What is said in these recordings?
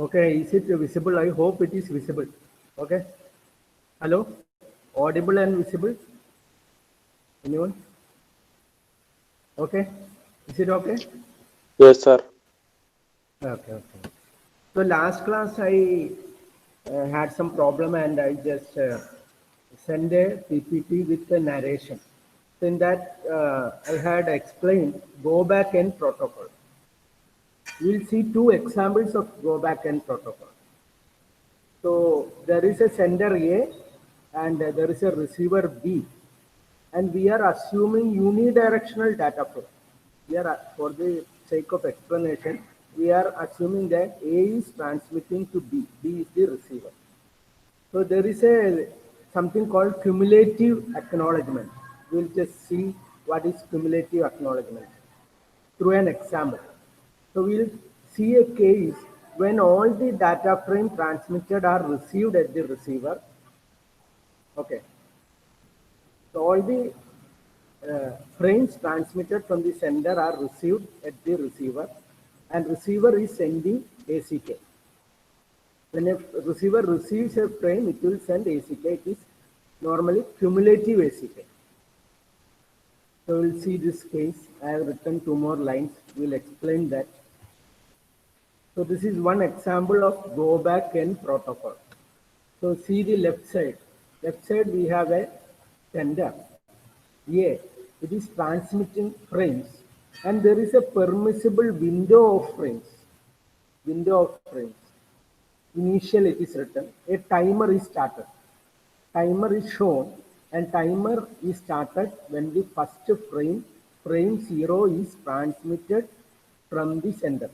Okay, is it visible? I hope it is visible. Okay. Hello? Audible and visible? Anyone? Okay. Is it okay? Yes, sir. Okay, okay. So last class I had some problem and I just sent a PPT with the narration. So in that I had explained go back end protocol. We'll see two examples of go back end protocol. So there is a sender A and there is a receiver B, and we are assuming unidirectional data flow. We are, for the sake of explanation, we are assuming that A is transmitting to B. B is the receiver. So there is a something called cumulative acknowledgement. We'll just see what is cumulative acknowledgement through an example. So we'll see a case when all the data frame transmitted are received at the receiver. Okay. So all the frames transmitted from the sender are received at the receiver, and receiver is sending ACK. When a receiver receives a frame, it will send ACK. It is normally cumulative ACK. So we'll see this case. I have written two more lines. We'll explain that. So this is one example of go back end protocol. So see the left side. Left side we have a sender. A. It is transmitting frames, and there is a permissible window of frames. Window of frames. Initial it is written. A timer is started. Timer is shown, and timer is started when the first frame 0 is transmitted from the sender.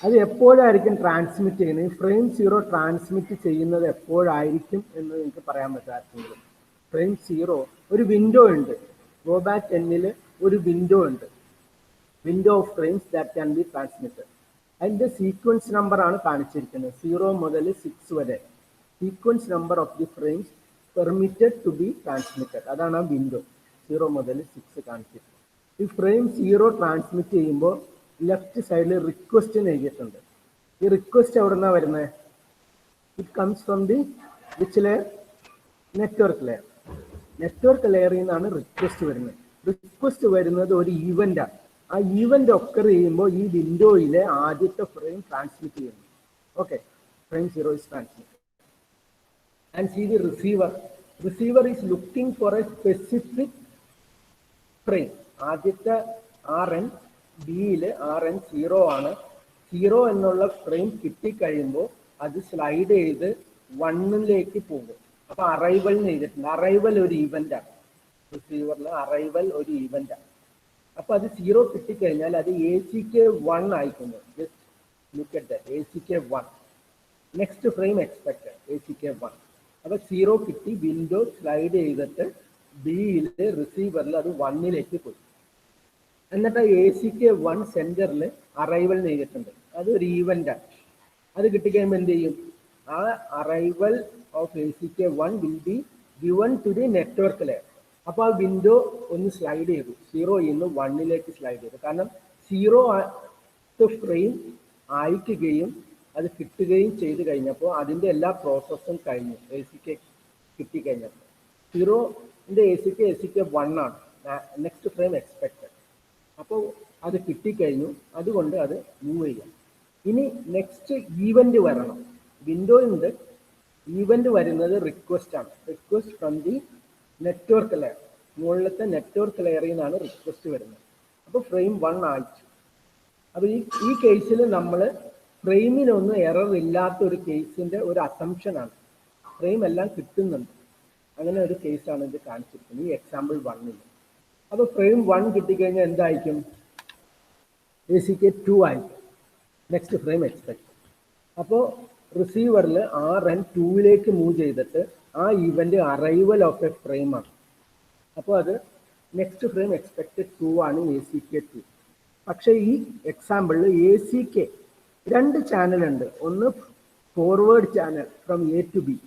അത് എപ്പോഴായിരിക്കും transmit ചെയ്യുന്നത്? Frame 0 transmit ചെയ്യുന്നത് എപ്പോഴായിരിക്കും എന്ന് നിങ്ങൾക്ക് പറയാൻ പറ്റാമെങ്കിലും frame 0 ഒരു window ഉണ്ട്. Go back എന്നിൽ ഒരു വിൻഡോ ഉണ്ട്. Window of frames that can be transmitted. അതിൻ്റെ സീക്വൻസ് നമ്പർ ആണ് കാണിച്ചിരിക്കുന്നത്. 0 മുതൽ 6 വരെ sequence number of the frames permitted to be transmitted. അതാണ് ആ വിൻഡോ. 0 മുതൽ 6 കാണിച്ചിരിക്കുന്നത്. ഈ ഫ്രെയിം 0 ട്രാൻസ്മിറ്റ് ചെയ്യുമ്പോൾ ലെഫ്റ്റ് സൈഡിൽ റിക്വസ്റ്റ് എഴുതിയിട്ടുണ്ട്. ഈ റിക്വസ്റ്റ് എവിടെ നിന്നാണ് വരുന്നത്? It comes from the which layer? Network layer. Network ലെയറിൽ നിന്നാണ് റിക്വസ്റ്റ് വരുന്നത്. റിക്വസ്റ്റ് വരുന്നത് ഒരു ഈവൻ്റാണ്. ആ ഈവൻ്റ് ഒക്കർ ചെയ്യുമ്പോൾ ഈ വിൻഡോയിലെ ആദ്യത്തെ ഫ്രെയിം ട്രാൻസ്മിറ്റ് ചെയ്യുന്നു. Okay, frame 0 is transmitted. And see the receiver. Receiver is looking for a specific frame. ആദ്യത്തെ RN ബിയിൽ RN 0 ആണ്. 0 എന്നുള്ള ഫ്രെയിം കിട്ടിക്കഴിയുമ്പോൾ അത് സ്ലൈഡ് ചെയ്ത് 1ലേക്ക് പോകും. അപ്പൊ അറൈവൽ ചെയ്തിട്ടുണ്ട്. അറൈവൽ ഒരു ഇവന്റാണ്. റിസീവറിൽ അറൈവൽ ഒരു ഇവന്റാണ്. അപ്പൊ അത് 0 കിട്ടിക്കഴിഞ്ഞാൽ അത് ACK 1 ആയിക്കുന്നു. Just look at that. ACK 1. Next frame expected ACK 1. അപ്പൊ 0 കിട്ടി, വിൻഡോ സ്ലൈഡ് ചെയ്തിട്ട് ബിയിലെ റിസീവറിൽ അത് 1ലേക്ക് പോയി. എന്നിട്ട് ACK 1 സെന്ററിൽ അറൈവൽ ചെയ്തിട്ടുണ്ട്. അത് ഒരു ഈവൻ്റാണ്. അത് കിട്ടിക്കഴിയുമ്പോൾ എന്ത് ചെയ്യും? ആ arrival of ACK 1 will be given to the network layer. അപ്പോൾ ആ വിൻഡോ ഒന്ന് സ്ലൈഡ് ചെയ്തു. 0 നിന്ന് 1ലേക്ക് സ്ലൈഡ് ചെയ്തു. കാരണം 0 ഫ്രെയിം അയക്കുകയും അത് കിട്ടുകയും ചെയ്ത് കഴിഞ്ഞപ്പോൾ അതിൻ്റെ എല്ലാ പ്രോസസ്സും കഴിഞ്ഞു. ACK കിട്ടിക്കഴിഞ്ഞപ്പോൾ 0ൻ്റെ ACK 1 ആണ്. Next frame expected. അപ്പോൾ അത് കിട്ടിക്കഴിഞ്ഞു. അതുകൊണ്ട് അത് മൂവ് ചെയ്യാം. ഇനി നെക്സ്റ്റ് ഈവൻ്റ് വരണം. വിൻഡോയിൻ്റെ ഈവൻ്റ് വരുന്നത് റിക്വസ്റ്റ് ആണ്. Request from the network layer. മുകളിലത്തെ നെറ്റ്വർക്ക് ലെയറിൽ നിന്നാണ് റിക്വസ്റ്റ് വരുന്നത്. അപ്പോൾ ഫ്രെയിം 1 അയച്ചു. അപ്പോൾ ഈ കേസിൽ നമ്മൾ ഫ്രെയിമിനൊന്നും എറർ ഇല്ലാത്ത ഒരു കേസിൻ്റെ ഒരു അസംഷനാണ്. ഫ്രെയിം എല്ലാം കിട്ടുന്നുണ്ട്. അങ്ങനെ ഒരു കേസാണ് ഇത് കാണിച്ചിരിക്കുന്നത് ഈ എക്സാമ്പിൾ 1ൽ. അപ്പോൾ ഫ്രെയിം 1 കിട്ടിക്കഴിഞ്ഞാൽ എന്തായിരിക്കും? ACK 2 ആയിരിക്കും. Next frame expect. അപ്പോൾ റിസീവറിൽ RN 2ലേക്ക് മൂവ് ചെയ്തിട്ട് ആ ഇവൻ്റ് അറൈവൽ ഓഫ് എ ഫ്രെയിമാണ്. അപ്പോൾ അത് നെക്സ്റ്റ് ഫ്രെയിം എക്സ്പെക്റ്റഡ് 2 ആണ് ACK 2. പക്ഷേ ഈ എക്സാമ്പിളിൽ ACK 2 ചാനലുണ്ട്. ഒന്ന് forward channel from A to B,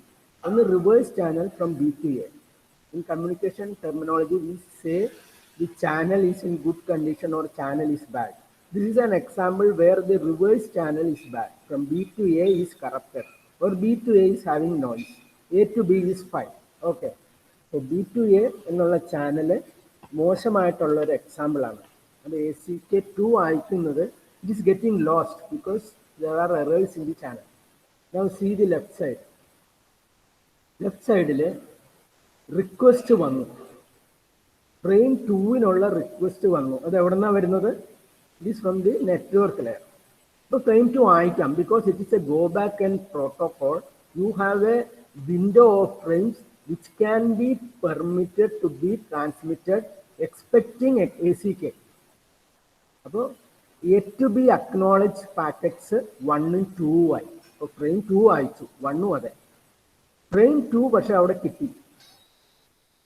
ഒന്ന് reverse channel from B to A. In communication terminology, we say the channel is in good condition or channel is bad. This is an example where the reverse channel is bad. From B to A is corrupted, or B to A is having noise. A to B is fine. Okay. So B to A എന്നുള്ള channel മോശമായിട്ടുള്ള ഒരു example ആണ്. അത് ACK2 അയക്കുന്നത് it is getting lost because there are errors in the channel. Now see the left side. Left side request വന്നു. Frame 2-നുള്ള request വന്നു. അത് എവിടെ നിന്നാണ് വരുന്നത്? It is from the network layer. ഇപ്പോൾ ഫ്രെയിം 2 അയക്കാം. Because it is a go back N protocol, you have a window of frames which can be permitted to be transmitted expecting ACK. അപ്പോൾ A to B acknowledge packets 1ഉം 2ഉം ആയി. അപ്പോൾ frame 2 അയച്ചു, 1ഉം അതെ. Frame 2 പക്ഷെ അവിടെ കിട്ടി,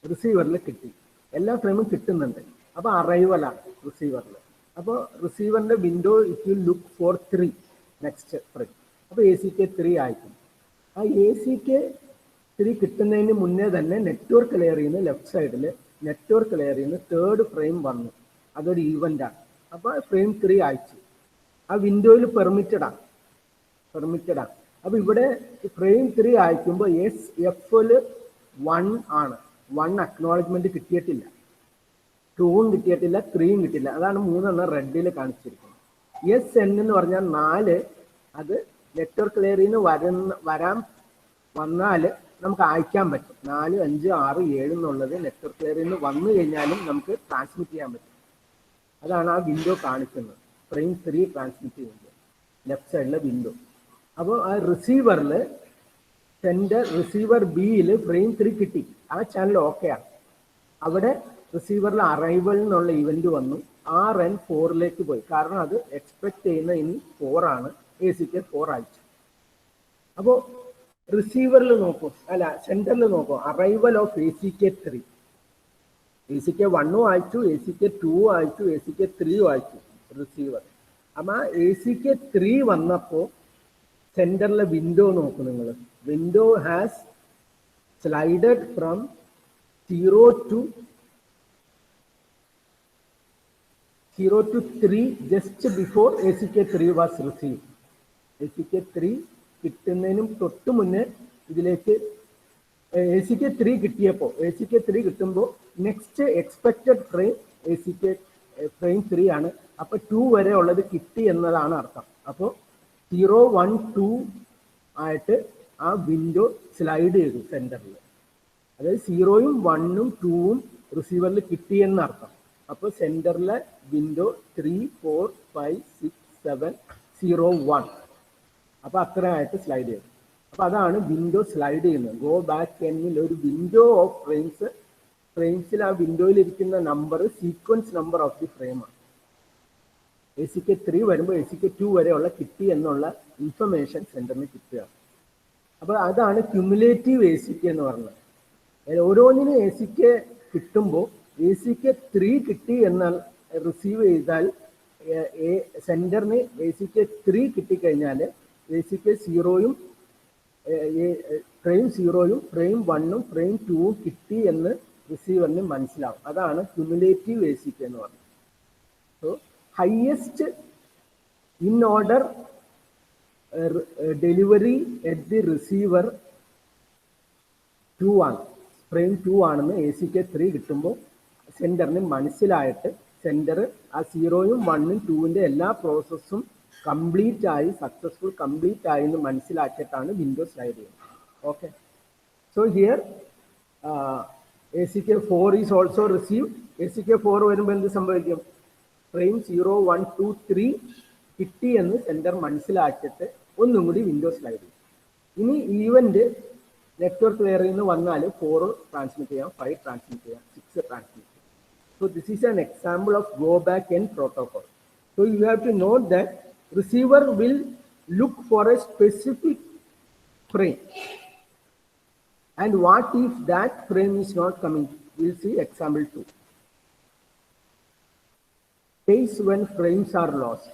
റിസീവറിൽ കിട്ടി. എല്ലാ ഫ്രെയിമും കിട്ടുന്നുണ്ട്. അപ്പോൾ അറൈവലാണ് റിസീവറിൽ. അപ്പോൾ റിസീവറിൻ്റെ window it will look for 3 next frame. അപ്പോൾ ACK3 ആയിരിക്കും. ആ ACK3 കിട്ടുന്നതിന് മുന്നേ തന്നെ നെറ്റ്വർക്ക് ലെയറിൽ നിന്ന് ലെഫ്റ്റ് സൈഡിൽ നെറ്റ്വർക്ക് ലെയറിൽ നിന്ന് 3rd ഫ്രെയിം വന്നു. അതൊരു ഈവൻ്റാണ്. അപ്പോൾ ഫ്രെയിം 3 അയച്ചു. ആ വിൻഡോയിൽ പെർമിറ്റഡാണ്. അപ്പോൾ ഇവിടെ ഫ്രെയിം 3 അയക്കുമ്പോൾ FL 1 ആണ്. 1 അക്നോളജ്മെന്റ് കിട്ടിയിട്ടില്ല, 2ഉം കിട്ടിയിട്ടില്ല, 3ഉം കിട്ടില്ല. അതാണ് 3 റെഡിൽ കാണിച്ചിരിക്കുന്നത്. SN എന്ന് പറഞ്ഞാൽ 4, അത് നെറ്റ്വർക്ക് ലെയറിൽ നിന്ന് വന്നാൽ നമുക്ക് അയക്കാൻ പറ്റും. 4, 5, 6, 7 എന്നുള്ളത് നെറ്റ്വർക്ക് ലെയറിൽ നിന്ന് വന്നു കഴിഞ്ഞാലും നമുക്ക് ട്രാൻസ്മിറ്റ് ചെയ്യാൻ പറ്റും. അതാണ് ആ വിൻഡോ കാണിക്കുന്നത്. ഫ്രെയിം 3 ട്രാൻസ്മിറ്റ് ചെയ്യുന്നത് ലെഫ്റ്റ് സൈഡിലെ വിൻഡോ. അപ്പോൾ ആ റിസീവറിൽ റിസീവർ ബിയിൽ ഫ്രെയിം 3 കിട്ടി. ആ ചാനൽ ഓക്കെയാണ്. അവിടെ റിസീവറിൽ അറൈവൽ എന്നുള്ള ഇവന്റ് വന്നു. RN4ലേക്ക് പോയി. കാരണം അത് എക്സ്പെക്ട് ചെയ്യുന്ന ഇനി 4 ആണ്. ACK4 അയച്ചു. അപ്പോൾ റിസീവറിൽ നോക്കും, അല്ല സെന്ററിൽ നോക്കും, അറൈവൽ ഓഫ് ACK3. ACK1 അയച്ചു, ACK2 അയച്ചു, ACK3 അയച്ചു റിസീവർ. അപ്പം ആ ACK3 വന്നപ്പോൾ സെന്ററിലെ വിൻഡോ നോക്കും നിങ്ങൾ. Window has slided from 0 to 3 just before ACK3 was received. ACK3 കിട്ടുന്നതിനും തൊട്ട് മുന്നേ ഇതിലേക്ക് ACK3 കിട്ടുമ്പോൾ നെക്സ്റ്റ് എക്സ്പെക്റ്റഡ് ഫ്രെയിം ഫ്രെയിം 3 ആണ്. അപ്പോൾ 2 വരെ ഉള്ളത് കിട്ടി എന്നതാണ് അർത്ഥം. അപ്പോൾ 0, 1, 2 ആയിട്ട് ആ വിൻഡോ സ്ലൈഡ് ചെയ്തു സെന്ററിൽ. അതായത് 0ഉം 1ഉം 2ഉം റിസീവറിൽ കിട്ടിയെന്നർത്ഥം. അപ്പോൾ സെന്ററിലെ വിൻഡോ 3, 4, 5, 6, 7, 0, 1. അപ്പോൾ അത്ര ആയിട്ട് സ്ലൈഡ് ചെയ്തു. അപ്പോൾ അതാണ് വിൻഡോ സ്ലൈഡ് ചെയ്യുന്നത്. ഗോ ബാക്ക് എന്നിൽ ഒരു വിൻഡോ ഓഫ് ഫ്രെയിംസിൽ ആ വിൻഡോയിൽ ഇരിക്കുന്ന number sequence number of the ഫ്രെയിമാണ്. ACK3 വരുമ്പോൾ ACK2 വരെയുള്ള കിട്ടി എന്നുള്ള ഇൻഫർമേഷൻ സെന്ററിന് കിട്ടുക. അപ്പോൾ അതാണ് ക്യുമുലേറ്റീവ് ACK എന്ന് പറഞ്ഞത്. ഓരോന്നിനും ACK കിട്ടുമ്പോൾ ACK3 കിട്ടി എന്നാൽ റിസീവ് ചെയ്താൽ സെന്ററിന് ACK3 കിട്ടിക്കഴിഞ്ഞാൽ ACK0യും ഫ്രെയിം 0യും ഫ്രെയിം 1ഉം ഫ്രെയിം 2ഉം കിട്ടി എന്ന് റിസീവറിന് മനസ്സിലാവും. അതാണ് ക്യുമുലേറ്റീവ് ACK എന്ന് പറഞ്ഞത്. So highest in order delivery at the receiver 2 ആണ്. ഫ്രെയിം 2 ആണെന്ന് ACK3 കിട്ടുമ്പോൾ സെന്ററിന് മനസ്സിലായിട്ട് സെന്റർ ആ 0യും 1ഉം 2ന്റെ എല്ലാ പ്രോസസ്സും കംപ്ലീറ്റ് ആയി, സക്സസ്ഫുൾ കംപ്ലീറ്റ് ആയി എന്ന് മനസ്സിലാക്കിയിട്ടാണ് വിൻഡോ സ്ലൈഡ് ചെയ്യുന്നത്. Okay. So here ACK4 is also receive. ACK4 വരുമ്പോൾ എന്ത് സംഭവിക്കും? ഫ്രെയിം 0, 1, 2, 3 കിട്ടി എന്ന് സെന്റർ മനസ്സിലാക്കിയിട്ട് ഒന്നും കൂടി വിൻഡോ സ്ലൈഡ് ചെയ്യും. ഇനി ഈവന്റ് നെറ്റ്വർക്ക് ലെയറിൽ നിന്ന് വന്നാൽ 4 ട്രാൻസ്മിറ്റ് ചെയ്യാം, 5 ട്രാൻസ്മിറ്റ് ചെയ്യാം, 6 ട്രാൻസ്മിറ്റ് ചെയ്യാം. So this is an example of go back N protocol. So you have to note that receiver will look for a specific frame. And what if that frame is not coming? We'll see example 2. Case when frames are lost.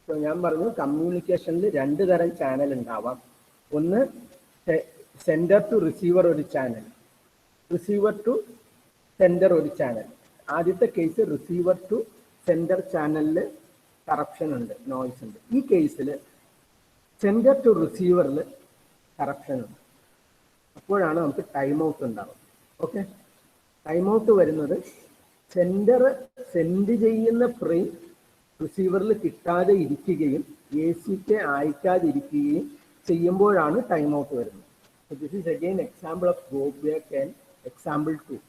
So ഞാൻ പറഞ്ഞു കമ്മ്യൂണിക്കേഷനിൽ 2 തരം channel ഉണ്ടാവാം. ഒന്ന് sender to receiver ഒരു channel, receiver to sender ഒരു channel. ആദ്യത്തെ case receiver to sender ചാനലിൽ corruption ഉണ്ട്, നോയ്സ് ഉണ്ട്. ഈ കേസിൽ സെൻഡർ ടു റിസീവറിൽ കറപ്ഷൻ ഉണ്ട്. അപ്പോഴാണ് നമുക്ക് ടൈം ഔട്ട് ഉണ്ടാവുന്നത്. ഓക്കെ, ടൈം ഔട്ട് വരുന്നത് സെൻഡർ സെൻഡ് ചെയ്യുന്ന ഫ്രെയിം റിസീവറിൽ കിട്ടാതെ ഇരിക്കുകയും ACK അയക്കാതിരിക്കുകയും ചെയ്യുമ്പോഴാണ് ടൈം ഔട്ട് വരുന്നത്. So this is again example of go back and example 2.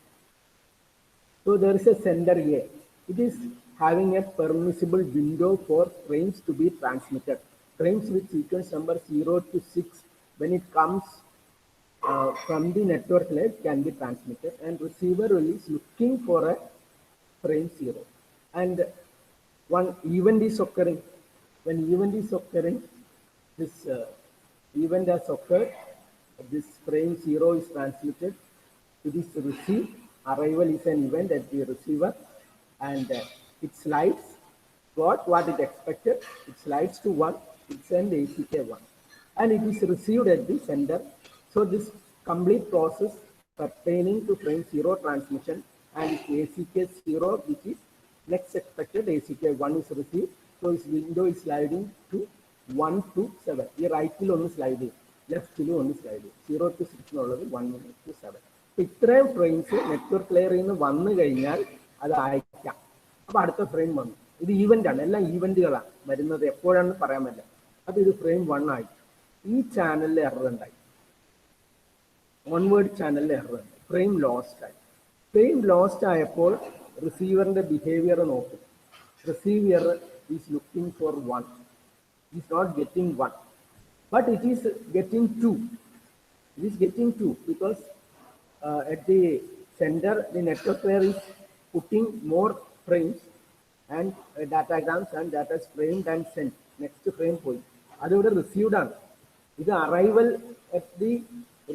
So there is a sender A. It is having a permissible window for frames to be transmitted. Frames with sequence number 0 to 6, when it comes from the network layer, can be transmitted, and receiver is looking for a frame 0. And one event is occurring. When event is occurring, this event has occurred. This frame 0 is transmitted. It is received. Arrival is an event at the receiver, and it slides. Got what it expected. It slides to 1. It sends ACK 1, and it is received at the sender. So this complete process pertaining to frame 0 transmission and ACK 0, which is next expected ACK 1 is received. So this window is sliding to 1 to 7. Here right will only slide in, left will only slide in. 0 to 6 nulladu 1 to 7. So ഇത്രയും frames network ലെയറിൽ നിന്ന് വന്നു കഴിഞ്ഞാൽ അത് അയക്കാം. അപ്പോൾ അടുത്ത frame വന്നു. ഇത് ഈവന്റ് ആണ്, എല്ലാം ഈവന്റുകളാണ് വരുന്നത്. എപ്പോഴാണെന്ന് പറയാൻ പറ്റില്ല. അപ്പോൾ ഇത് ഫ്രെയിം 1 ആയി. ഈ ചാനലിൽ എറർ ഉണ്ടായി, ഓൺവേർഡ് ചാനലിൽ എറർ ഉണ്ട്, ഫ്രെയിം ലോസ്റ്റ് ആയി. ഫ്രെയിം ലോസ്റ്റ് ആയപ്പോൾ റിസീവറിന്റെ ബിഹേവിയർ നോക്കും. Receiver is looking for 1, is not getting 1, but it is getting 2. It is getting 2 because at the sender, the network layer is putting more frames and datagrams and data is framed and sent. Next frame പോയി, അതിവിടെ received ആണ്. ഇത് arrival at the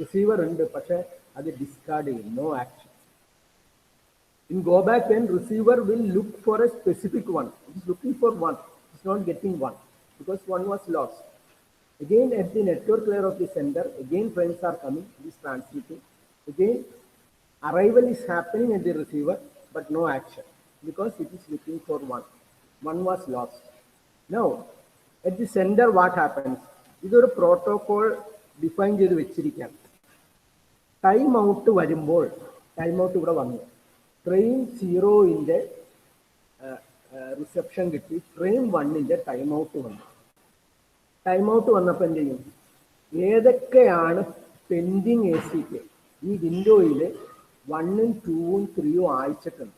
receiver ഉണ്ട്, പക്ഷെ അത് discard ചെയ്യും, no action. In go back and receiver will look for a specific one. It is looking for 1. It is not getting 1 because 1 was lost. Again at the network layer of the sender, again frames are coming, it is transmitting. Again arrival is happening at the receiver, but no action because it is looking for 1. 1 was lost. Now at the sender what happens? ഇതൊരു protocol define ചെയ്ത് വെച്ചിരിക്കുകയാണ്. Time out വരുമ്പോൾ, time out ഇവിടെ വന്നു, frame 0ന്റെ reception കിട്ടി, frame 1ന്റെ time out വന്നു. Time out വന്നപ്പോൾ എന്ത് ചെയ്യും? ഏതൊക്കെയാണ് പെൻഡിങ് ACK ഈ വിൻഡോയിൽ 1ഉം 2ഉം 3ഉം അയച്ചിട്ടുണ്ട്.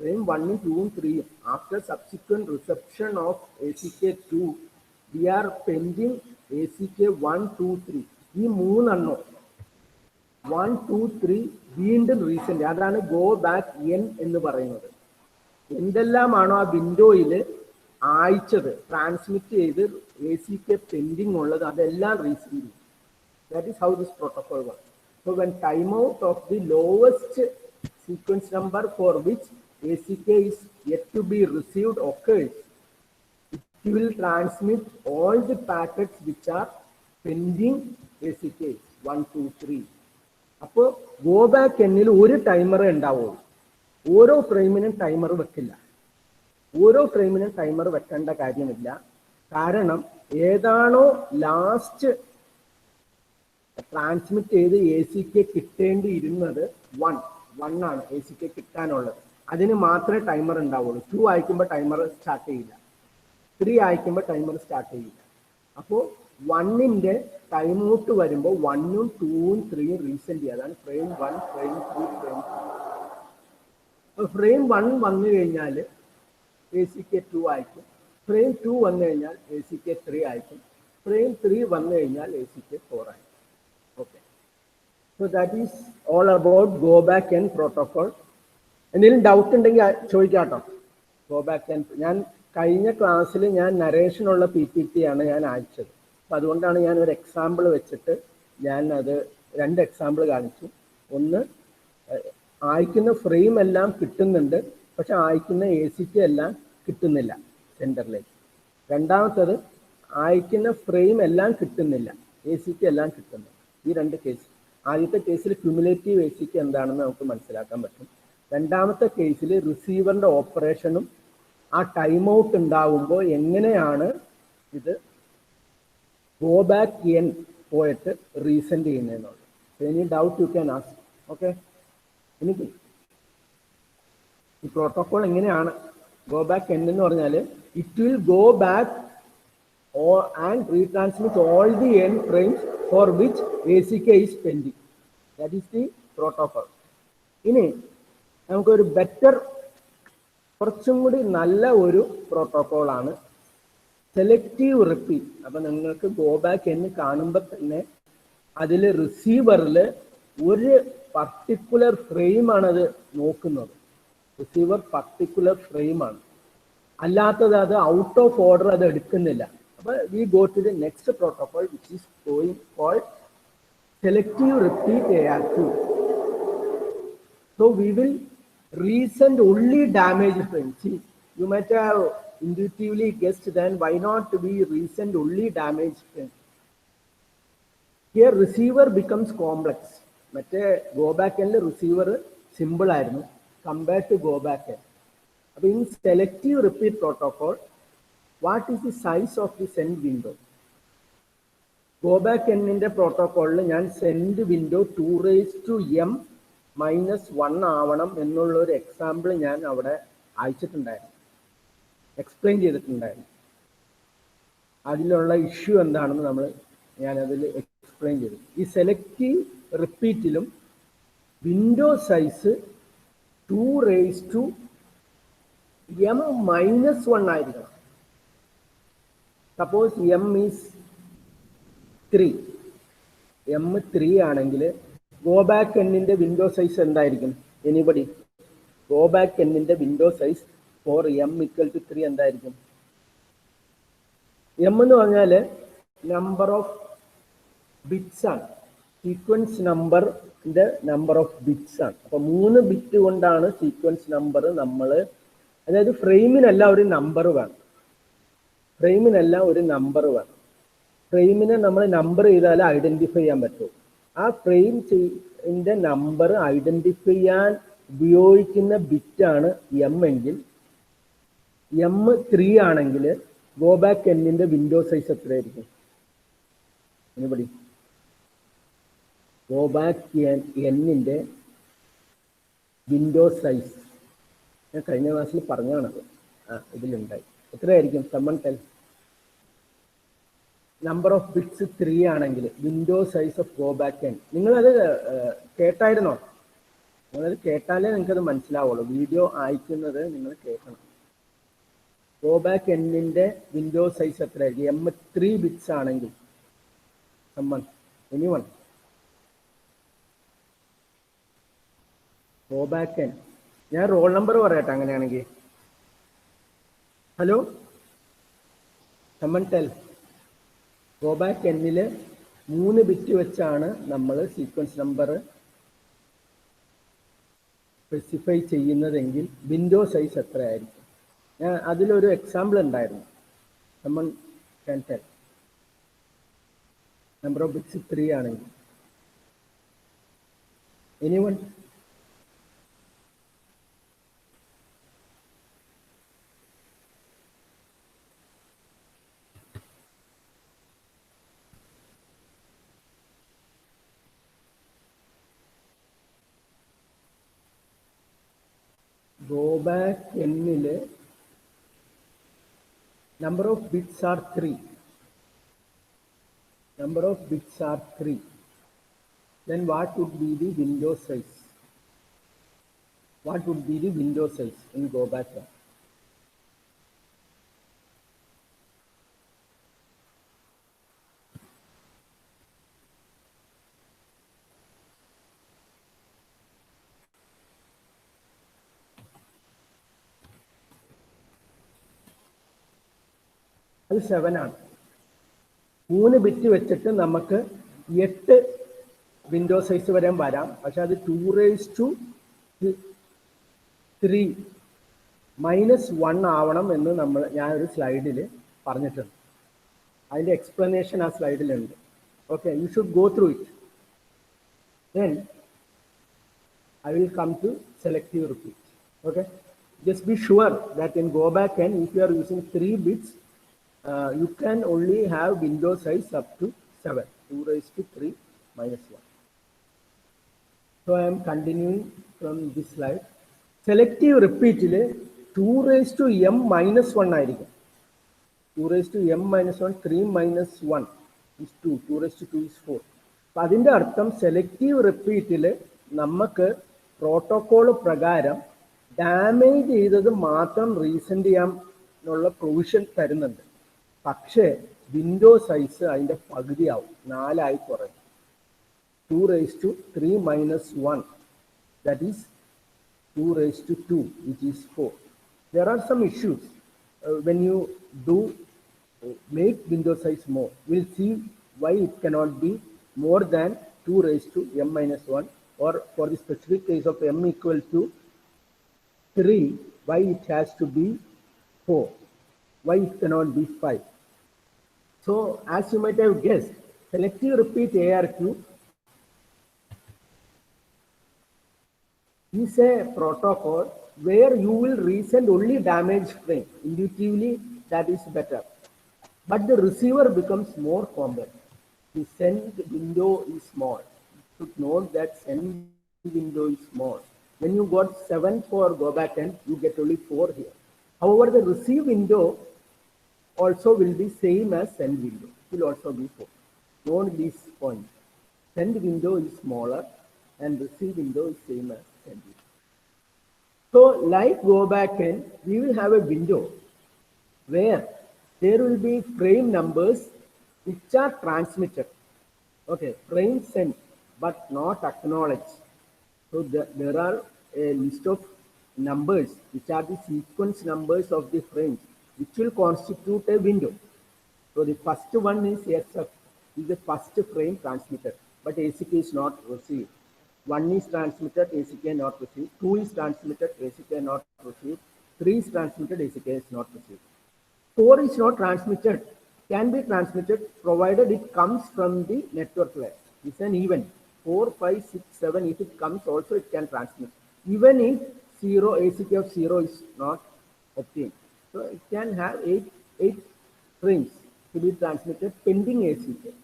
ഫ്രെയിം 1ഉം 2ഉം 3ഉം after subsequent reception of ACK 2 we are pending ACK 1, 2, 3. ഈ 3 എണ്ണം 1, 2, 3 വീണ്ടും റീസെന്റ്, അതാണ് ഗോ ബാക്ക് N എന്ന് പറയുന്നത്. എന്തെല്ലാമാണോ ആ വിൻഡോയിൽ അയച്ചത്, ട്രാൻസ്മിറ്റ് ചെയ്ത് ACK പെൻഡിങ് ഉള്ളത്, അതെല്ലാം റീസീവ് ചെയ്യും. That is how this protocol works. So when timeout of the lowest sequence number for which ACK is yet to be received occurs, it will transmit all the packets which are pending ACK 1, 2, 3. അപ്പോൾ go back എന്നിൽ ഒരു timer ഉണ്ടാവുള്ളൂ. ഓരോ ഫ്രെയിമിനും timer വെക്കില്ല. ഓരോ ഫ്രെയിമിനും timer വെക്കേണ്ട കാര്യമില്ല. കാരണം ഏതാണോ ലാസ്റ്റ് ട്രാൻസ്മിറ്റ് ചെയ്ത് ACK കിട്ടേണ്ടിയിരുന്നത് 1 ആണ് ACK കിട്ടാനുള്ളത്, അതിന് മാത്രമേ ടൈമർ ഉണ്ടാവുള്ളൂ. 2 അയക്കുമ്പോൾ ടൈമർ സ്റ്റാർട്ട് ചെയ്യില്ല, 3 അയക്കുമ്പോൾ ടൈമർ സ്റ്റാർട്ട് ചെയ്യില്ല. അപ്പോൾ 1ന്റെ ടൈം ഔട്ട് വരുമ്പോൾ 1ഉം 2ഉം 3ഉം റീസെന്റ് ചെയ്യുക. അതാണ് ഫ്രെയിം 1, ഫ്രെയിം 2, ഫ്രെയിം 3. ഫ്രെയിം 1 വന്നു കഴിഞ്ഞാൽ ACK 2 അയക്കും, ഫ്രെയിം 2 വന്നു കഴിഞ്ഞാൽ ACK 3 അയക്കും, ഫ്രെയിം 3 വന്നു കഴിഞ്ഞാൽ ACK 4 അയക്കും. Okay, so that is all about go back N protocol. എന്തെങ്കിലും ഡൗട്ട് ഉണ്ടെങ്കിൽ ചോദിക്കാം കേട്ടോ. ഗോ ബാക്ക് എൻ, ഞാൻ കഴിഞ്ഞ ക്ലാസ്സിൽ ഞാൻ നരേഷനുള്ള PPT ആണ് ഞാൻ അയച്ചത്. അപ്പം അതുകൊണ്ടാണ് ഞാൻ ഒരു എക്സാമ്പിൾ വെച്ചിട്ട് ഞാൻ അത് 2 എക്സാമ്പിൾ കാണിച്ചു. ഒന്ന്, അയക്കുന്ന ഫ്രെയിം എല്ലാം കിട്ടുന്നുണ്ട്, പക്ഷെ അയക്കുന്ന ACK എല്ലാം കിട്ടുന്നില്ല സെൻറ്ററിലേക്ക്. രണ്ടാമത്തത്, അയക്കുന്ന ഫ്രെയിം എല്ലാം കിട്ടുന്നില്ല, ACK എല്ലാം കിട്ടുന്നു. ഈ 2 കേസ്. ആദ്യത്തെ കേസിൽ ക്യുമുലേറ്റീവ് ACK എന്താണെന്ന് നമുക്ക് മനസ്സിലാക്കാൻ പറ്റും. രണ്ടാമത്തെ കേസിൽ റിസീവറിൻ്റെ ഓപ്പറേഷനും ആ ടൈം ഔട്ട് ഉണ്ടാകുമ്പോൾ എങ്ങനെയാണ് ഇത് ഗോ ബാക്ക് എൻ പോയിട്ട് റീസെൻഡ് ചെയ്യുന്നതെന്നുള്ളത്. Any doubt you can ask. Okay, എനിക്ക് ഈ പ്രോട്ടോകോൾ എങ്ങനെയാണ് ഗോ ബാക്ക് എൻ എന്ന് പറഞ്ഞാൽ it will go back and retransmit all the n frames for which ACK is pending. That is the protocol. ഇനി നമുക്കൊരു better, കുറച്ചും കൂടി നല്ല ഒരു പ്രോട്ടോകോളാണ് സെലക്റ്റീവ് റിപ്പീറ്റ്. അപ്പം നിങ്ങൾക്ക് ഗോ ബാക്ക് എന്ന് കാണുമ്പോൾ തന്നെ അതിൽ റിസീവറിൽ ഒരു പർട്ടിക്കുലർ ഫ്രെയിമാണത് നോക്കുന്നത്. റിസീവർ പർട്ടിക്കുലർ ഫ്രെയിമാണ്, അല്ലാത്തത് അത് ഔട്ട് ഓഫ് ഓർഡർ അത് എടുക്കുന്നില്ല. We go to the next protocol, which is called selective repeat ARQ. So we will resend only damaged frames. See, you might have intuitively guessed then why not we resend only damaged frames. Here receiver becomes complex. മറ്റേ go back എൻഡിൽ receiver simple ആയിരുന്നു compared to go back N. അപ്പോൾ in selective repeat protocol, what is the size of the send window? Go back എന്നിന്റെ പ്രോട്ടോകോളിൽ ഞാൻ send window 2⁻m-1 ആവണം എന്നുള്ള ഒരു example ഞാൻ അവിടെ അയച്ചിട്ടുണ്ടായിരുന്നു, എക്സ്പ്ലെയിൻ ചെയ്തിട്ടുണ്ടായിരുന്നു. അതിലുള്ള ഇഷ്യൂ എന്താണെന്ന് ഞാനതിൽ എക്സ്പ്ലെയിൻ ചെയ്തു. ഈ സെലക്റ്റീവ് റിപ്പീറ്റിലും വിൻഡോ സൈസ് 2⁻m-1 ആയിരിക്കണം. സപ്പോസ് m ഈസ് 3, m3 ആണെങ്കിൽ ഗോ ബാക്ക് എന്നിന്റെ വിൻഡോ സൈസ് എന്തായിരിക്കും? എനിബഡി? ഗോ ബാക്ക് എന്നിന്റെ വിൻഡോ സൈസ് ഫോർ m=3 എന്തായിരിക്കും? m എന്ന് പറഞ്ഞാൽ നമ്പർ ഓഫ് ബിറ്റ്സ് ആണ്, സീക്വൻസ് നമ്പറിന്റെ നമ്പർ ഓഫ് ബിറ്റ്സ് ആണ്. അപ്പൊ 3 ബിറ്റ് കൊണ്ടാണ് സീക്വൻസ് നമ്പർ നമ്മൾ, അതായത് ഫ്രെയിമിനല്ല ഒരു നമ്പർ വേണം, ഫ്രെയിമിനെല്ലാം ഒരു നമ്പർ വേണം. ഫ്രെയിമിനെ നമ്മൾ നമ്പർ ചെയ്താൽ ഐഡന്റിഫൈ ചെയ്യാൻ പറ്റും. ആ ഫ്രെയിമിന്റെ നമ്പർ ഐഡന്റിഫൈ ചെയ്യാൻ ഉപയോഗിക്കുന്ന ബിറ്റാണ് m എങ്കിൽ, m3 ആണെങ്കിൽ ഗോ ബാക്ക് എന്നിന്റെ വിൻഡോ സൈസ് എത്രയായിരിക്കും? എനിബഡി? ഗോ ബാക്ക് എന്നിന്റെ വിൻഡോ സൈസ് ഞാൻ കഴിഞ്ഞ ക്ലാസ്സിൽ പറഞ്ഞാണത്, ഇതിലുണ്ടായി. എത്രയായിരിക്കും? Someone tell. Number of bits 3 ആണെങ്കിൽ window size of go back N. നിങ്ങളത് കേട്ടായിരുന്നോ? നിങ്ങളത് കേട്ടാലേ നിങ്ങൾക്കത് മനസ്സിലാവുള്ളൂ. വീഡിയോ അയക്കുന്നത് നിങ്ങൾ കേൾക്കണം. ഗോ ബാക്ക് എന്നിന്റെ വിൻഡോ സൈസ് എത്രയായിരിക്കും? m3 ബിറ്റ്സ് ആണെങ്കിൽ. Someone? Anyone? Go back N, ഞാൻ റോൾ നമ്പർ പറയട്ടെ അങ്ങനെയാണെങ്കിൽ. Hello, someone tell. Go back എന്നിൽ 3 ബിറ്റ് വെച്ചാണ് നമ്മൾ സീക്വൻസ് നമ്പർ സ്പെസിഫൈ ചെയ്യുന്നതെങ്കിൽ വിൻഡോ സൈസ് എത്രയായിരിക്കും? ഞാൻ അതിലൊരു എക്സാമ്പിൾ ഉണ്ടായിരുന്നു. Someone can tell. Number of bits 3 ആണെങ്കിൽ. എനിവൺ? Go back എന്നിൽ number of bits are 3. Number of bits are 3. Then what would be the window size? What would be the window size in go back? അത് 7 ആണ്. 3 bit വെച്ചിട്ട് നമുക്ക് 8 window size വരെ വരാം. പക്ഷെ അത് 2⁻3-1 ആവണം എന്ന് ഞാനൊരു സ്ലൈഡിൽ പറഞ്ഞിട്ടുണ്ട്. അതിൻ്റെ എക്സ്പ്ലനേഷൻ ആ സ്ലൈഡിലുണ്ട്. Okay, you should go through it. Then I will come to selective repeat. Okay. just be sure that in go back and if you are using 3 bits, you can only have window size up to 7, 2 raised to 3 minus 1. So I am continuing from this slide. Selective repeat 2 raised to m minus 1 ആയിരിക്കും. 2 raised to m minus 1, 3 minus 1 is 2, 2 raised to 2 is 4. അപ്പം അതിൻ്റെ അർത്ഥം selective റിപ്പീറ്റിൽ നമുക്ക് protocol പ്രകാരം damage ചെയ്തത് മാത്രം resend ചെയ്യാം എന്നുള്ള പ്രൊവിഷൻ തരുന്നുണ്ട്. പക്ഷേ വിൻഡോ സൈസ് അതിൻ്റെ പകുതിയാവും, 4 കുറയും. 2 raised to 3 minus 1, that is 2 raised to 2, which is 4. There are some issues when you do make window size more. We'll see why it cannot be more than 2 raised to m minus 1, or for the specific case of m equal to 3, why it has to be 4, why it cannot be 5. So as you might have guessed, selective repeat ARQ is a protocol where you will resend only damaged frame. Intuitively, that is better. But the receiver becomes more complex. The send window is small. You should note that send window is small. When you got 7 for go back end, you get only 4 here. However, the receive window also will be same as send window. It will also be 4. Note these points. Send window is smaller and receive window is same as send window. So like go back end, we will have a window where there will be frame numbers which are transmitted. Okay, frame sent but not acknowledged. So there are a list of numbers which are the sequence numbers of the frames which will constitute a window. So the first one is SF, is the first frame transmitted, but ACK is not received. 1 is transmitted, ACK not received. 2 is transmitted, ACK not received. 3 is transmitted, ACK is not received. 4 is not transmitted, can be transmitted provided it comes from the network layer. It's an event. 4, 5, 6, 7, if it comes also it can transmit. Even if 0, ACK of 0 is not obtained. So it can have 8 frames to be transmitted pending ACK.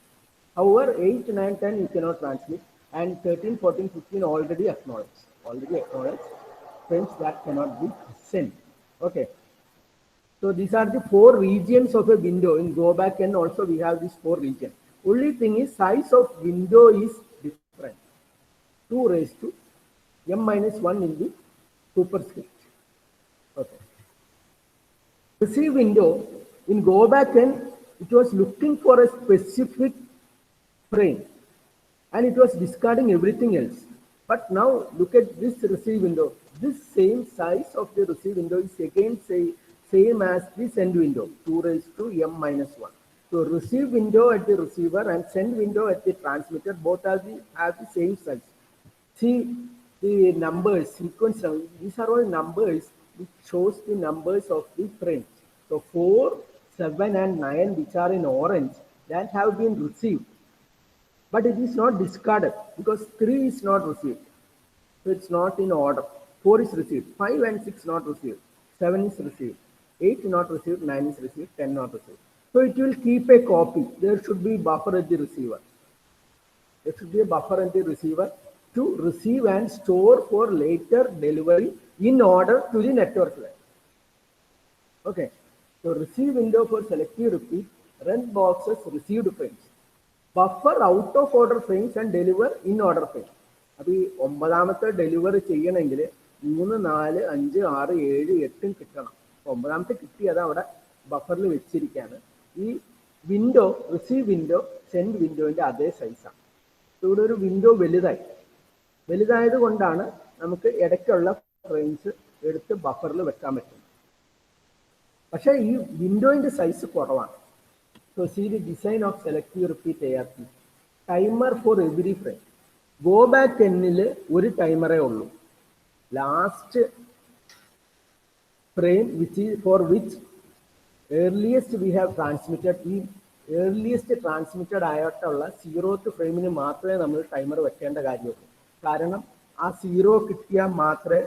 However, 8, 9, 10 you cannot transmit, and 13, 14, 15 already acknowledged. Frames that cannot be sent. Okay. So these are the 4 regions of a window. In go back and also we have these 4 regions. Only thing is size of window is different. 2 raised to m minus 1 in the superscript. Okay. Receive window in go back and it was looking for a specific frame and it was discarding everything else. But now look at this receive window. This same size of the receive window is again same as the send window, 2 raised to m minus 1. So receive window at the receiver and send window at the transmitter both have the same size. See the numbers, sequence, these are all numbers which shows the numbers of the frames. So 4, 7 and 9 which are in orange that have been received. But it is not discarded because 3 is not received. So it's not in order. 4 is received, 5 and 6 not received, 7 is received, 8 not received, 9 is received, 10 not received. So it will keep a copy. There should be buffer at the receiver. There should be a buffer at the receiver to receive and store for later delivery in order to the network layer. Okay. So receive window for selective repeat, run boxes, received frames. Buffer out of order frames and deliver in order frames. അപ്പോൾ ഈ 9ാമത്തെ delivery ചെയ്യണമെങ്കിൽ 3, 4, 5, 6, 7, 8 കിട്ടണം. 9ാമത്തെ കിട്ടി അത് അവിടെ ബഫറിൽ വെച്ചിരിക്കുകയാണ്. ഈ window receive window send വിൻഡോന്റെ അതേ സൈസാണ്. ഇവിടെ ഒരു വിൻഡോ വലുതായത് കൊണ്ടാണ് നമുക്ക് ഇടയ്ക്കുള്ള ഫ്രെയിംസ് എടുത്ത് ബഫറിൽ വെക്കാൻ പറ്റുന്നത്. പക്ഷേ ഈ വിൻഡോന്റെ സൈസ് കുറവാണ്. So see the design of selective repeat ARP. Timer for every frame. Go back എന്നിൽ ഒരു ടൈമറേ ഉള്ളൂ. Last frame for which earliest we have transmitted, ഈ earliest transmitted ആയിട്ടുള്ള 0th ഫ്രെയിമിന് മാത്രമേ നമ്മൾ ടൈമർ വെക്കേണ്ട കാര്യമുള്ളൂ. കാരണം ആ 0 കിട്ടിയാൽ മാത്രമേ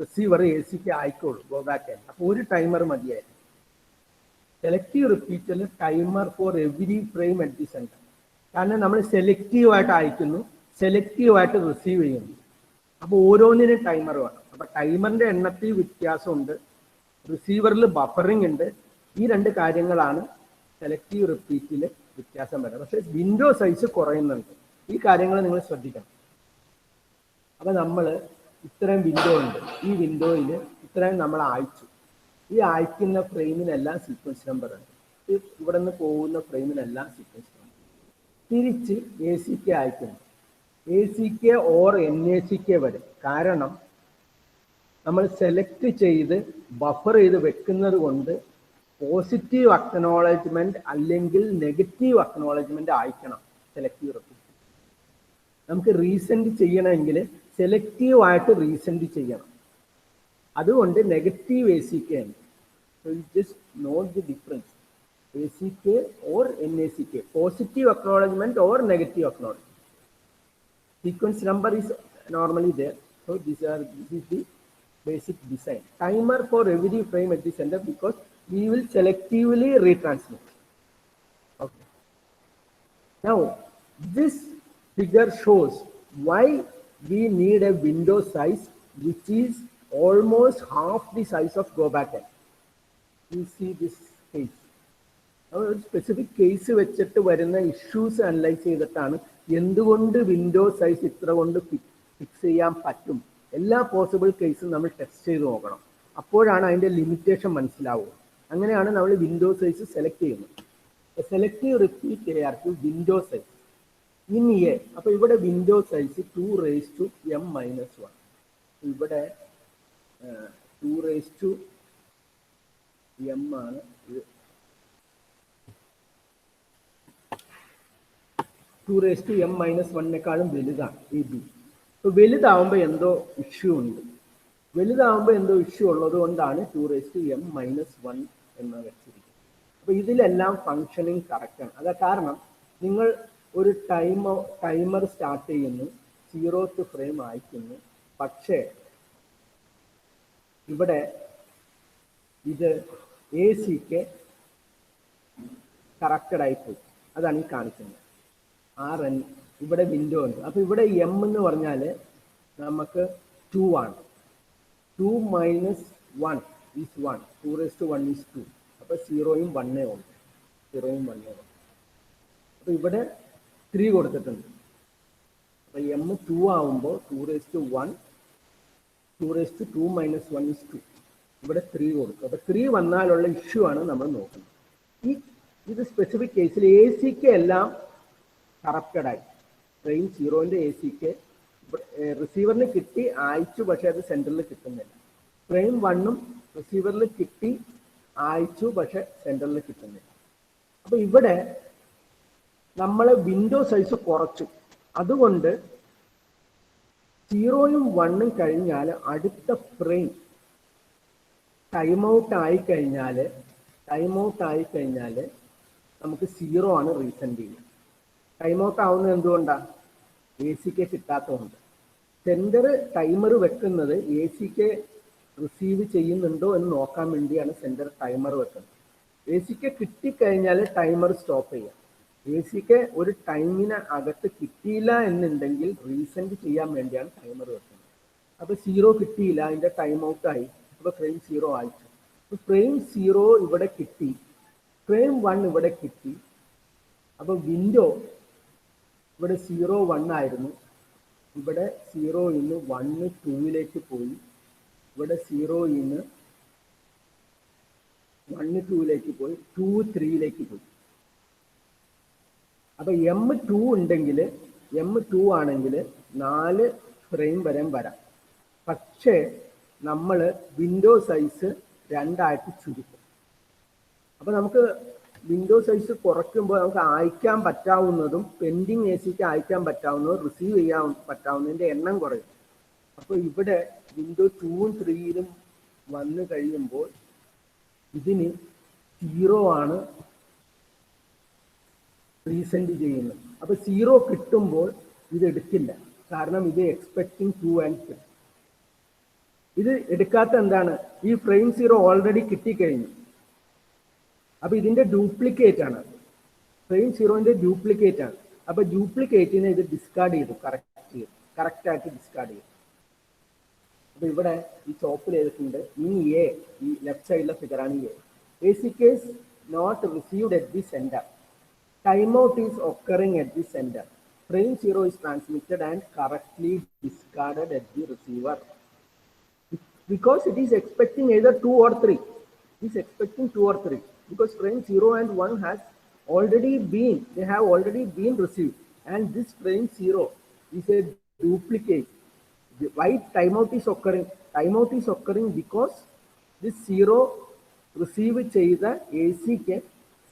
റിസീവർ എ സിക്ക് ആയിക്കോളൂ ഗോ ബാക്ക് ആൻഡ്. അപ്പോൾ ഒരു ടൈമർ മതിയായിരുന്നു. സെലക്റ്റീവ് റിപ്പീറ്ററിൽ timer for every frame at the center. കാരണം നമ്മൾ സെലക്റ്റീവായിട്ട് അയക്കുന്നു, സെലക്റ്റീവായിട്ട് റിസീവ് ചെയ്യുന്നു. അപ്പോൾ ഓരോന്നിനും ടൈമർ വേണം. അപ്പോൾ ടൈമറിന്റെ എണ്ണത്തിൽ വ്യത്യാസമുണ്ട്, റിസീവറിൽ ബഫറിംഗ് ഉണ്ട്. ഈ രണ്ട് കാര്യങ്ങളാണ് സെലക്റ്റീവ് റിപ്പീറ്റിൽ വ്യത്യാസം വരുന്നത്. പക്ഷേ വിൻഡോ സൈസ് കുറയുന്നുണ്ട്. ഈ കാര്യങ്ങൾ നിങ്ങൾ ശ്രദ്ധിക്കണം. അപ്പോൾ നമ്മൾ ഇത്രയും വിൻഡോ ഉണ്ട്, ഈ വിൻഡോയിൽ ഇത്രയും നമ്മൾ അയച്ചു. ഈ അയക്കുന്ന ഫ്രെയിമിനെല്ലാം സീക്വൻസ് നമ്പർ ഉണ്ട്. ഇവിടെ നിന്ന് പോകുന്ന ഫ്രെയിമിനെല്ലാം സീക്വൻസ് നമ്പർ. തിരിച്ച് എ സി കെ അയക്കുന്നു. A C K or N A C K വരെ. കാരണം നമ്മൾ സെലക്ട് ചെയ്ത് ബഫർ ചെയ്ത് വെക്കുന്നത് കൊണ്ട് പോസിറ്റീവ് അക്നോളജ്മെന്റ് അല്ലെങ്കിൽ നെഗറ്റീവ് അക്നോളജ്മെന്റ് അയക്കണം സെലക്റ്റീവ് റിപ്പീറ്റ്. നമുക്ക് റീസെൻഡ് ചെയ്യണമെങ്കിൽ സെലക്റ്റീവ് ആയിട്ട് റീസെൻഡ് ചെയ്യണം. അതുകൊണ്ട് നെഗറ്റീവ് എ സി കെ ഉണ്ട്. So you just note the difference. A C K or N A C K, positive acknowledgement or negative acknowledgement. Sequence number is normally there. So this is the basic design. Timer for every frame at the center because we will selectively retransmit. Okay. Now this figure shows why we need a window size which is almost half the size of go back end. You see this case. ഒരു specific case വെച്ചിട്ട് വരുന്ന issues analyse ചെയ്തിട്ടാണ് എന്തുകൊണ്ട് window size ഇത്ര കൊണ്ട് fix ചെയ്യാൻ പറ്റും. എല്ലാ പോസിബിൾ കേസും നമ്മൾ ടെസ്റ്റ് ചെയ്ത് നോക്കണം. അപ്പോഴാണ് അതിൻ്റെ ലിമിറ്റേഷൻ മനസ്സിലാവുക. അങ്ങനെയാണ് നമ്മൾ വിൻഡോ സൈസ് സെലക്ട് ചെയ്യുന്നത്. Selective repeat ARQ window size in A. അപ്പോൾ ഇവിടെ വിൻഡോ സൈസ് 2⁻m-1. ഇവിടെ 2⁻m ആണ്. ഇത് 2⁻m-1 വലുതാണ് എ ബി. അപ്പോൾ വലുതാവുമ്പോൾ എന്തോ ഇഷ്യൂ ഉണ്ട്. വലുതാവുമ്പോൾ എന്തോ ഇഷ്യൂ ഉള്ളത് കൊണ്ടാണ് 2⁻m-1 എന്ന് വെച്ചിരിക്കുന്നത്. അപ്പോൾ ഇതിലെല്ലാം ഫങ്ഷനിങ് കറക്റ്റാണ്. അത് കാരണം നിങ്ങൾ ഒരു ടൈമർ സ്റ്റാർട്ട് ചെയ്യുന്നു, 0th ഫ്രെയിം അയക്കുന്നു. പക്ഷേ ഇവിടെ ഇത് എ സിക്ക് കറക്റ്റഡ് ആയിപ്പോയി. അതാണ് ഈ കാണിക്കുന്നത്. RN ഇവിടെ വിൻഡോ ഉണ്ട്. അപ്പോൾ ഇവിടെ എം എന്ന് പറഞ്ഞാൽ നമുക്ക് 2 ആണ്. 2 - 1 is 1. 2⁻1 is 2. അപ്പോൾ 0യും 1 ഉണ്ട്. 0യും 1 ഉണ്ട്. അപ്പോൾ ഇവിടെ 3 കൊടുത്തിട്ടുണ്ട്. അപ്പോൾ M 2 ആവുമ്പോൾ 2⁻1, 2⁻2 - 1 is 2. ഇവിടെ 3 കൊടുക്കും. അപ്പോൾ 3 വന്നാലുള്ള ഇഷ്യൂ ആണ് നമ്മൾ നോക്കുന്നത്. ഇത് സ്പെസിഫിക് കേസിൽ എ സിക്ക് എല്ലാം കറപ്റ്റഡായി. ഫ്രെയിം 0ന്റെ എ സിക്ക് റിസീവറിന് കിട്ടി, അയച്ചു, പക്ഷെ അത് സെൻറ്ററിൽ കിട്ടുന്നില്ല. ഫ്രെയിം 1ഉം റിസീവറിൽ കിട്ടി, അയച്ചു, പക്ഷെ സെൻറ്ററിൽ കിട്ടുന്നില്ല. അപ്പോൾ ഇവിടെ നമ്മൾ വിൻഡോ സൈസ് കുറച്ചു. അതുകൊണ്ട് 0യും 1ഉം കഴിഞ്ഞാൽ അടുത്ത ഫ്രെയിം ടൈം ഔട്ട് ആയിക്കഴിഞ്ഞാൽ നമുക്ക് 0 ആണ് റീസെൻഡ് ചെയ്യുന്നത്. ടൈം ഔട്ട് ആവുന്നത് എന്തുകൊണ്ടാണ്? എ സിക്ക് കിട്ടാത്തതുകൊണ്ട്. സെൻറ്റർ ടൈമർ വെക്കുന്നത് എ സിക്ക് റിസീവ് ചെയ്യുന്നുണ്ടോ എന്ന് നോക്കാൻ വേണ്ടിയാണ് സെൻറ്റർ ടൈമർ വെക്കുന്നത്. എ സിക്ക് കിട്ടിക്കഴിഞ്ഞാൽ ടൈമർ സ്റ്റോപ്പ് ചെയ്യാം. എ സിക്ക് ഒരു ടൈമിന് അകത്ത് കിട്ടിയില്ല എന്നുണ്ടെങ്കിൽ റീസെൻഡ് ചെയ്യാൻ വേണ്ടിയാണ് ടൈമർ വെക്കുന്നത്. അപ്പോൾ 0 കിട്ടിയില്ല, അതിൻ്റെ ടൈം ഔട്ടായി. അപ്പോൾ ഫ്രെയിം 0 ആയിച്ചു. അപ്പോൾ ഫ്രെയിം 0 ഇവിടെ കിട്ടി, ഫ്രെയിം 1 ഇവിടെ കിട്ടി. അപ്പോൾ വിൻഡോ ഇവിടെ 0-1 ആയിരുന്നു. ഇവിടെ 0 - 1 2ലേക്ക് പോയി. ഇവിടെ 0 - 1 2ലേക്ക് പോയി. 2 3ലേക്ക് പോയി. അപ്പോൾ M2 ഉണ്ടെങ്കിൽ, M2 ആണെങ്കിൽ 4 ഫ്രെയിം വരെ വരാം. പക്ഷേ നമ്മൾ വിൻഡോ സൈസ് 2 ചുരുക്കും. അപ്പോൾ നമുക്ക് വിൻഡോ സൈസ് കുറയ്ക്കുമ്പോൾ നമുക്ക് അയക്കാൻ പറ്റാവുന്നതും പെൻഡിങ് എ സിക്ക് അയക്കാൻ പറ്റാവുന്നതും റിസീവ് ചെയ്യാൻ പറ്റാവുന്നതിൻ്റെ എണ്ണം കുറയും. അപ്പോൾ ഇവിടെ വിൻഡോ 2ഉം 3യിലും വന്നു കഴിയുമ്പോൾ ഇതിന് 0 ആണ് റീസെൻഡ് ചെയ്യുന്നത്. അപ്പോൾ 0 കിട്ടുമ്പോൾ ഇത് എടുക്കില്ല. കാരണം ഇത് എക്സ്പെക്ടിങ് 2 and 3. ഇത് എടുക്കാത്ത എന്താണ്, ഈ ഫ്രെയിം 0 ഓൾറെഡി കിട്ടിക്കഴിഞ്ഞു. അപ്പൊ ഇതിന്റെ ഡ്യൂപ്ലിക്കേറ്റ് ആണ്, ഫ്രെയിം 0ന്റെ ഡ്യൂപ്ലിക്കേറ്റ് ആണ്. അപ്പൊ ഡ്യൂപ്ലിക്കേറ്റിനെ ഇത് ഡിസ്കാർഡ് ചെയ്തു, കറക്റ്റ് ആയിട്ട് ഡിസ്കാർഡ് ചെയ്തു. അപ്പൊ ഇവിടെ ഈ ചോപ്പിൽ എഴുതിയിട്ടുണ്ട് ഈ എ, ഈ ലെഫ്റ്റ് സൈഡിലെ ഫിഗറാണ് A. ACK is not received at the center. Timeout is occurring at the center. Frame 0 is transmitted and correctly discarded at the receiver. Because it is expecting either 2 or 3. It is expecting 2 or 3. Because frame 0 and 1 have already been received. And this frame 0 is a duplicate. Why timeout is occurring? Timeout is occurring because this 0 receive ചെയ്ത ACക്ക്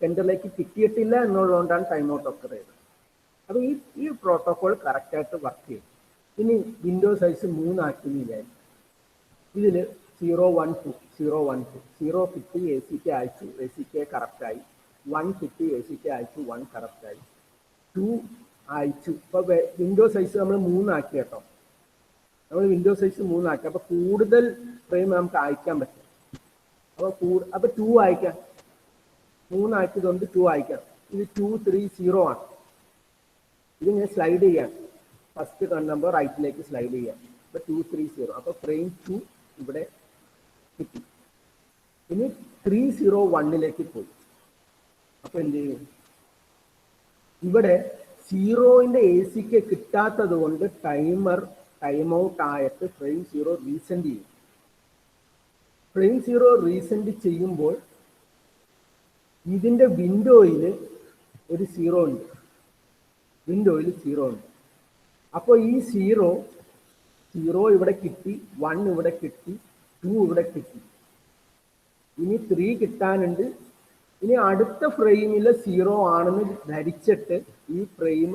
സെന്ററിലേക്ക് കിട്ടിയിട്ടില്ല എന്നുള്ളതുകൊണ്ടാണ് time out occur ചെയ്തത്. അപ്പോൾ ഈ protocol കറക്റ്റായിട്ട് work ചെയ്യും. ഇനി window size 3 ആക്കി വിചാരിക്കും. ഇതിൽ 0, 1, 2, 0, 1, 2, 0 കിട്ടി ACK അയച്ചു, ACK കറക്റ്റായി. 1 കിട്ടി ACK അയച്ചു, 1 കറക്റ്റായി. 2 അയച്ചു. ഇപ്പോൾ വിൻഡോ സൈസ് നമ്മൾ 3 ആക്കി കേട്ടോ. നമ്മൾ വിൻഡോ സൈസ് 3 ആക്കി. അപ്പോൾ കൂടുതൽ ഫ്രെയിം നമുക്ക് അയക്കാൻ പറ്റും. അപ്പൊ 2 അയക്കാം, 3 ആക്കിയതുകൊണ്ട് 2 അയക്കാം. ഇത് 2, 3, 0 ആണ്. ഇത് ഞാൻ സ്ലൈഡ് ചെയ്യാം, ഫസ്റ്റ് നമ്പർ റൈറ്റിലേക്ക് സ്ലൈഡ് ചെയ്യാം. അപ്പൊ 2, 3, 0. അപ്പൊ ഫ്രെയിം 2 ഇവിടെ കിട്ടി. ഇനി 3, 0, 1ലേക്ക് പോയി. അപ്പൊ എന്ത് ചെയ്യും, ഇവിടെ 0ന്റെ ACK കിട്ടാത്തത് കൊണ്ട് ടൈം ഔട്ട് ആയിട്ട് ഫ്രെയിം 0 റീസെൻഡ് ചെയ്യും. ഫ്രെയിം 0 റീസെൻഡ് ചെയ്യുമ്പോൾ ഇതിന്റെ വിൻഡോയിൽ ഒരു 0 ഉണ്ട്, വിൻഡോയിൽ 0 ഉണ്ട്. അപ്പോൾ ഈ 0 ഇവിടെ കിട്ടി, 1 ഇവിടെ കിട്ടി, 2 ഇവിടെ കിട്ടി. ഇനി 3 കിട്ടാനുണ്ട്. ഇനി അടുത്ത ഫ്രെയിമിലെ 0 ആണെന്ന് ധരിച്ചിട്ട് ഈ ഫ്രെയിം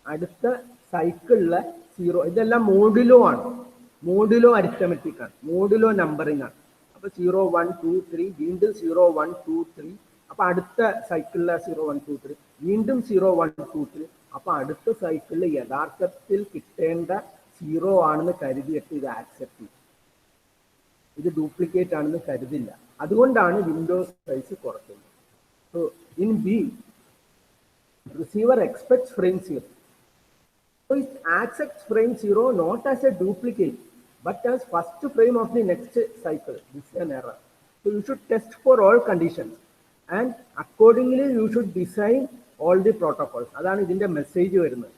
അടുത്ത സൈക്കിളിലെ 0, ഇതെല്ലാം മോഡുലോ ആണ്, മോഡുലോ അരിത്തമെറ്റിക് ആണ്, മോഡുലോ നമ്പറിംഗ് ആണ്. അപ്പൊ 0, 1, 2, 3, വീണ്ടും 0, 1, 2, 3. അപ്പൊ അടുത്ത സൈക്കിളിലെ 0, 1, 2, 3, വീണ്ടും 0, 1, 2, 3. അപ്പൊ അടുത്ത സൈക്കിളിൽ യഥാർത്ഥത്തിൽ കിട്ടേണ്ട 0 ആണെന്ന് കരുതിയിട്ട് ഇത് ആക്സെപ്റ്റ് ചെയ്യും. ഇത് ഡ്യൂപ്ലിക്കേറ്റ് ആണെന്ന് കരുതില്ല. അതുകൊണ്ടാണ് വിൻഡോസ് സൈസ് കുറയ്ക്കുന്നത്. So in B, receiver expects frame 0. So it accepts frame 0 not as a duplicate but as first frame of the next cycle. This is an error. So you should test for all conditions and accordingly you should design all the protocols. അതാണ് ഇതിന്റെ message വരുന്നത്.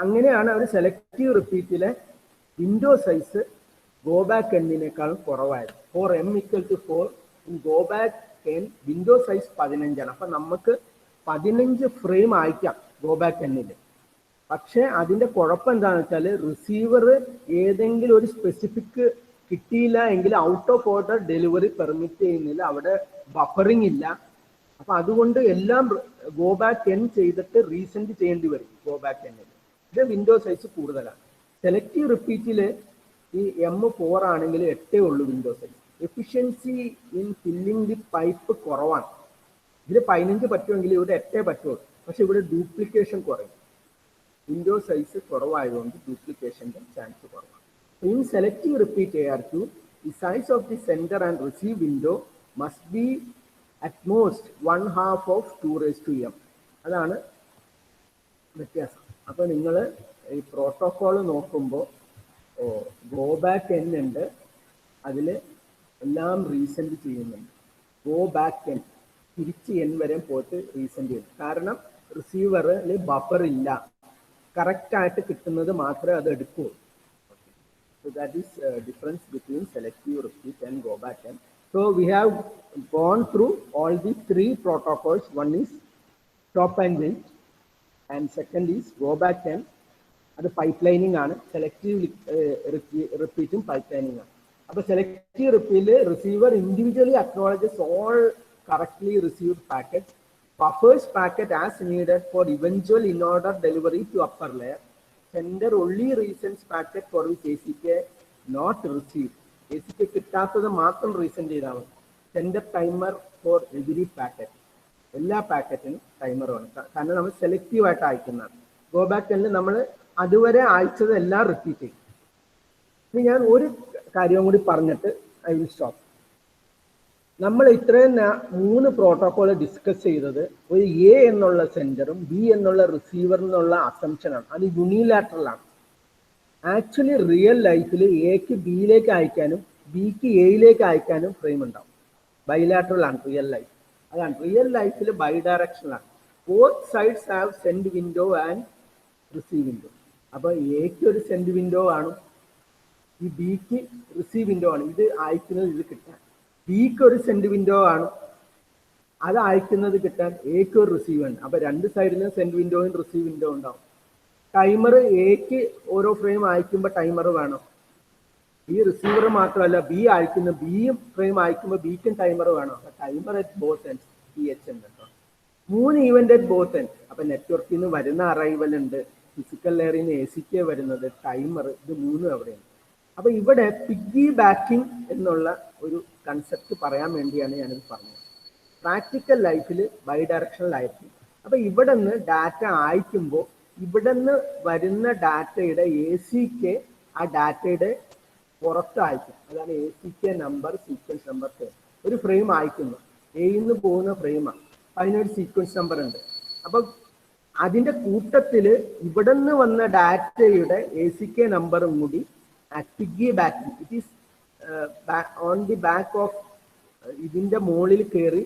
അങ്ങനെയാണ് അവർ selective റിപ്പീറ്റിലെ window size go back എന്നിനേക്കാളും കുറവായത്. For m = 4 in go back n window size 15 ആണ്. അപ്പൊ നമുക്ക് 15 ഫ്രെയിം അയക്കാം ഗോ ബാക്ക് എന്നിൽ. പക്ഷെ അതിന്റെ കുഴപ്പം എന്താണെന്ന് വെച്ചാൽ റിസീവർ ഏതെങ്കിലും ഒരു സ്പെസിഫിക് കിട്ടിയില്ല എങ്കിൽ out of order delivery permit ചെയ്യുന്നില്ല, അവിടെ ബഫറിംഗ് ഇല്ല. അപ്പൊ അതുകൊണ്ട് എല്ലാം ഗോ ബാക്ക് എൻ ചെയ്തിട്ട് റീസെൻഡ് ചെയ്യേണ്ടി വരും ഗോ ബാക്ക് എന്നിൽ. ഇത് വിൻഡോ സൈസ് കൂടുതലാണ്. സെലക്റ്റീവ് റിപ്പീറ്റിൽ ഈ M4 ആണെങ്കിൽ 8 ഉള്ളൂ window size. Efficiency in filling the pipe കുറവാണ്. ഇതിൽ 15 പറ്റുമെങ്കിൽ ഇവിടെ 8 പറ്റുള്ളൂ. പക്ഷെ ഇവിടെ ഡ്യൂപ്ലിക്കേഷൻ കുറയും. വിൻഡോ സൈസ് കുറവായതുകൊണ്ട് ഡ്യൂപ്ലിക്കേഷൻ്റെ ചാൻസ് കുറവാണ്. In selective repeat ARQ, the size of the sender and receive window must be at most 1/2 of 2⁻m. അതാണ് വ്യത്യാസം. അപ്പോൾ നിങ്ങൾ ഈ പ്രോട്ടോകോൾ നോക്കുമ്പോൾ ഗോ ബാക്ക് എൻ ഉണ്ട്, അതിൽ എല്ലാം റീസെൻഡ് ചെയ്യുന്നുണ്ട്. ഗോ ബാക്ക് എൻ തിരിച്ച് എൻ വരെ പോയിട്ട് റീസെൻഡ് ചെയ്യും. കാരണം റിസീവറിൽ ബഫർ ഇല്ല, കറക്റ്റ് ആയിട്ട് കിട്ടുന്നത് മാത്രമേ അത് എടുക്കൂ. So that is difference between selective repeat and go back n. So we have gone through all the 3 protocols. One is stop and wait, and second is go back n. അത് പൈപ്പ്ലൈനിങ് ആണ്. Selective റിപ്പീറ്റും pipelining ആണ്. അപ്പോൾ selective റിപ്പീറ്റിൽ receiver individually acknowledges all correctly received packet, buffers packet as needed for eventual in-order delivery to upper layer. Sender only resends packet for which ACK not received. ACK കിട്ടാത്തത് മാത്രം resend ചെയ്താൽ മതി. Sender timer for every packet, എല്ലാ പാക്കറ്റിനും timer വേണം. കാരണം നമ്മൾ selective ആയിട്ട് അയക്കുന്നതാണ്. Go back എന്ന് നമ്മൾ അതുവരെ അയച്ചത് എല്ലാം റിപ്പീറ്റ് ചെയ്യും. ഇനി ഞാൻ ഒരു കാര്യം കൂടി പറഞ്ഞിട്ട് ഐ വിൽ സ്റ്റോപ്പ്. നമ്മൾ ഇത്രയും 3 പ്രോട്ടോകോൾ ഡിസ്കസ് ചെയ്തത് ഒരു എ എന്നുള്ള സെൻഡറും ബി എന്നുള്ള റിസീവർ എന്നുള്ള അസംഷനാണ്. അത് യൂണിലാറ്ററൽ ആണ്. ആക്ച്വലി റിയൽ ലൈഫിൽ എക്ക് ബിയിലേക്ക് അയക്കാനും ബിക്ക് എയിലേക്ക് അയക്കാനും ഫ്രെയിം ഉണ്ടാവും. ബൈലാറ്ററൽ ആണ് റിയൽ ലൈഫ്. അതാണ് റിയൽ ലൈഫിൽ ബൈ ഡയറക്ഷണൽ ആണ്. Both sides have send window and receive window. അപ്പോൾ എക്ക് ഒരു സെൻഡ് വിൻഡോ ആണ്, ഈ ബിക്ക് റിസീവ് വിൻഡോ ആണ്. ഇത് അയക്കുന്നത് ഇത് കിട്ടാൻ. ബിക്ക് ഒരു സെൻഡ് വിൻഡോ ആണ്, അത് അയക്കുന്നത് കിട്ടാൻ എക്ക് ഒരു റിസീവ് ആണ്. അപ്പൊ രണ്ട് സൈഡിലും സെൻഡ് വിൻഡോയും റിസീവ് വിൻഡോ ഉണ്ടാവും. ടൈമർ എക്ക് ഓരോ ഫ്രെയിം അയക്കുമ്പോൾ ടൈമർ വേണം. ഈ റിസീവർ മാത്രമല്ല, ബി അയക്കുന്ന ബിയും ഫ്രെയിം അയക്കുമ്പോൾ ബിക്കും ടൈമർ വേണം. അപ്പൊ timer at both ends TH ഉണ്ട് കേട്ടോ. 3 ഇവന്റ് അറ്റ് ബോത്ത് എൻഡ്സ്. അപ്പൊ നെറ്റ്വർക്കിൽ നിന്ന് വരുന്ന അറൈവൽ ഉണ്ട്, ഫിസിക്കൽ ലെയറിൽ നിന്ന് ACK വരുന്നത്, ടൈമർ, ഇത് 3 അവിടെയുണ്ട്. അപ്പൊ ഇവിടെ പിഗ്ഗി ബാക്കിംഗ് എന്നുള്ള ഒരു കൺസെപ്റ്റ് പറയാൻ വേണ്ടിയാണ് ഞാനിത് പറഞ്ഞത്. പ്രാക്ടിക്കൽ ലൈഫിൽ ബൈ ഡയറക്ഷണൽ ആയിരിക്കും. അപ്പൊ ഇവിടെ നിന്ന് ഡാറ്റ അയക്കുമ്പോൾ ഇവിടെ നിന്ന് വരുന്ന ഡാറ്റയുടെ ACK ആ ഡാറ്റയുടെ പുറത്ത് അയക്കും. അതാണ് ACK നമ്പർ, സീക്വൻസ് നമ്പർ. ഒരു ഫ്രെയിം അയക്കുന്നു, എയിൽ നിന്ന് പോകുന്ന ഫ്രെയിമാണ്, അതിനൊരു സീക്വൻസ് നമ്പർ ഉണ്ട്. അപ്പൊ അതിന്റെ കൂട്ടത്തില് ഇവിടെ നിന്ന് വന്ന ഡാറ്റയുടെ ACK നമ്പറും കൂടി piggy backing, it is on the back of, ഇതിന്റെ മുകളിൽ കയറി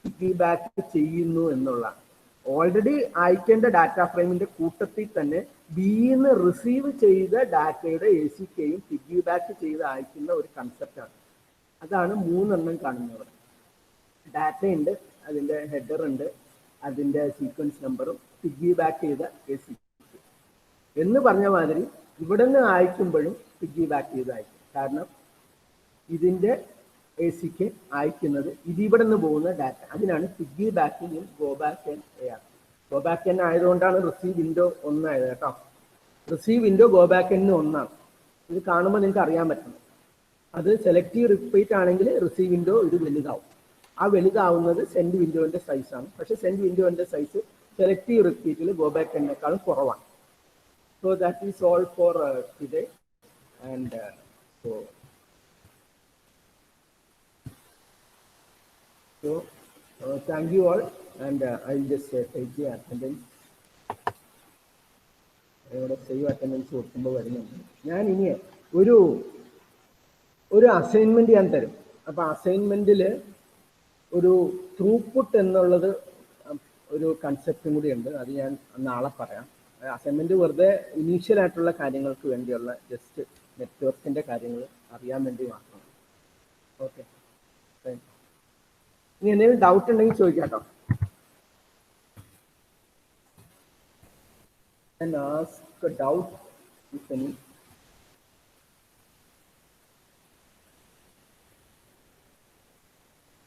പിഗ്ഗി ബാക്ക് ചെയ്യുന്നു എന്നുള്ളതാണ്. ഓൾറെഡി അയക്കേണ്ട ഡാറ്റ ഫ്രെയിമിന്റെ കൂട്ടത്തിൽ തന്നെ ബിന്ന് റിസീവ് ചെയ്ത ഡാറ്റയുടെ ACKയും പിഗ്ഗി ബാക്ക് ചെയ്ത് അയക്കുന്ന ഒരു കൺസെപ്റ്റാണ്. അതാണ് 3 കാണുന്നത്. ഡാറ്റ ഉണ്ട്, അതിന്റെ ഹെഡർ ഉണ്ട്, അതിന്റെ സീക്വൻസ് നമ്പറും പിഗ്ഗി ബാക്ക് ചെയ്ത ACK എന്ന് പറഞ്ഞ മാതിരി ഇവിടെ നിന്ന് അയക്കുമ്പോഴും പിഗ്ഗി ബാക്ക് ചെയ്ത് അയക്കും. കാരണം ഇതിന്റെ ACK അയക്കുന്നത് ഇതിവിടെ നിന്ന് പോകുന്ന ഡാറ്റ, അതിനാണ് piggy backing go back N AR. Go back N ആയതുകൊണ്ടാണ് റിസീവ് വിൻഡോ 1 ആയത് കേട്ടോ. റിസീവ് വിൻഡോ ഗോ ബാക്ക് എന്ന് 1 ഇത് കാണുമ്പോൾ നിങ്ങൾക്ക് അറിയാൻ പറ്റണം. അത് സെലക്റ്റീവ് റിപ്പീറ്റ് ആണെങ്കിൽ റിസീവ് വിൻഡോ ഇത് വലുതാവും. ആ വലുതാവുന്നത് സെൻഡ് വിൻഡോന്റെ സൈസാണ്. പക്ഷെ സെൻഡ് വിൻഡോന്റെ സൈസ് സെലക്റ്റീവ് റിപ്പീറ്റിൽ ഗോ ബാക്ക് എന്നേക്കാളും കുറവാണ്. So that is all for today. And So thank you all, and I'll just take the attendance. ഇവിടെ സേവ് അറ്റൻഡൻസ് കൊടുക്കുമ്പോൾ വരുന്നുണ്ട്. ഞാൻ ഇനി ഒരു അസൈൻമെന്റ് ഞാൻ തരും. അപ്പൊ അസൈൻമെന്റിൽ ഒരു ത്രൂപുട്ട് എന്നുള്ളത് ഒരു കൺസെപ്റ്റും കൂടി ഉണ്ട്. അത് ഞാൻ നാളെ പറയാം. അസൈൻമെന്റ് വെറുതെ ഇനീഷ്യൽ ആയിട്ടുള്ള കാര്യങ്ങൾക്ക് വേണ്ടിയുള്ള ജസ്റ്റ് നെറ്റ്വർക്കിന്റെ കാര്യങ്ങൾ അറിയാൻ വേണ്ടി മാത്രമാണ്. ഓക്കെ, ഇനി എന്തെങ്കിലും ഡൗട്ട് ഉണ്ടെങ്കിൽ ചോദിക്കാം കേട്ടോ. And ask a doubt if any.